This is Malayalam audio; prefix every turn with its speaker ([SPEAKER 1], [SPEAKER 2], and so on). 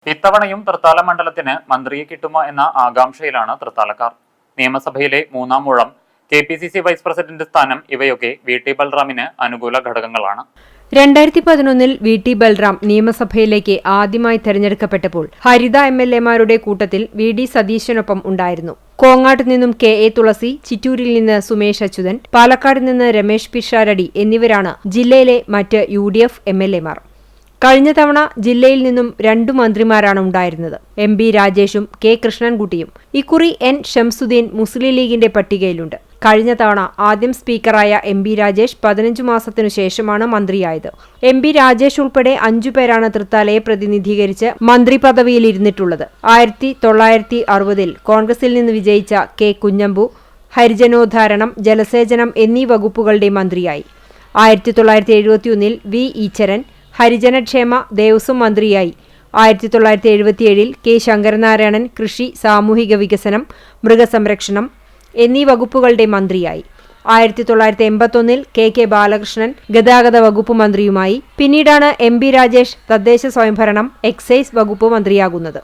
[SPEAKER 1] ഇത്തവണയും തൃത്താല മണ്ഡലത്തിന് മന്ത്രിയെ കിട്ടുമോ എന്ന ആകാംക്ഷയിലാണ് തൃത്താലക്കാർ. നിയമസഭയിലെ മൂന്നാം ഊഴം, KPCC വൈസ് പ്രസിഡന്റ് സ്ഥാനം ഇവയൊക്കെ VT ബൽറാമിന് അനുകൂല ഘടകങ്ങളാണ്.
[SPEAKER 2] 2011 VT ബൽറാം നിയമസഭയിലേക്ക് ആദ്യമായി തെരഞ്ഞെടുക്കപ്പെട്ടപ്പോൾ ഹരിത MLA-മാരുടെ കൂട്ടത്തിൽ VD സതീശനൊപ്പം ഉണ്ടായിരുന്നു. കോങ്ങാട്ട് നിന്നും KA തുളസി, ചിറ്റൂരിൽ നിന്ന് സുമേഷ് അച്യുതൻ, പാലക്കാട് നിന്ന് രമേശ് പിഷാരടി എന്നിവരാണ് ജില്ലയിലെ മറ്റ് UDF MLA-മാർ. കഴിഞ്ഞ തവണ ജില്ലയിൽ നിന്നും 2 മന്ത്രിമാരാണ് ഉണ്ടായിരുന്നത്. MB രാജേഷും K കൃഷ്ണൻകുട്ടിയും. ഇക്കുറി N ഷംസുദ്ദീൻ മുസ്ലിം ലീഗിന്റെ പട്ടികയിലുണ്ട്. കഴിഞ്ഞ തവണ ആദ്യം സ്പീക്കറായ MB രാജേഷ് 15 മാസത്തിനു ശേഷമാണ് മന്ത്രിയായത്. MB രാജേഷ് ഉൾപ്പെടെ 5 പേരാണ് തൃത്താലയെ പ്രതിനിധീകരിച്ച് മന്ത്രി പദവിയിൽ ഇരുന്നിട്ടുള്ളത്. 1960-ൽ കോൺഗ്രസിൽ നിന്ന് വിജയിച്ച K കുഞ്ഞമ്പു ഹരിജനോദ്ധാരണം, ജലസേചനം എന്നീ വകുപ്പുകളുടെ മന്ത്രിയായി. 1971-ൽ V ഈശ്വരൻ ഹരിജനക്ഷേമ ദേവസ്വം മന്ത്രിയായി. 1977-ൽ K ശങ്കരനാരായണൻ കൃഷി, സാമൂഹിക വികസനം, മൃഗസംരക്ഷണം എന്നീ വകുപ്പുകളുടെ മന്ത്രിയായി. 1981-ൽ KK ബാലകൃഷ്ണൻ ഗതാഗത വകുപ്പ് മന്ത്രിയുമായി. പിന്നീടാണ് MB രാജേഷ് തദ്ദേശ സ്വയംഭരണം, എക്സൈസ് വകുപ്പ് മന്ത്രിയാകുന്നത്.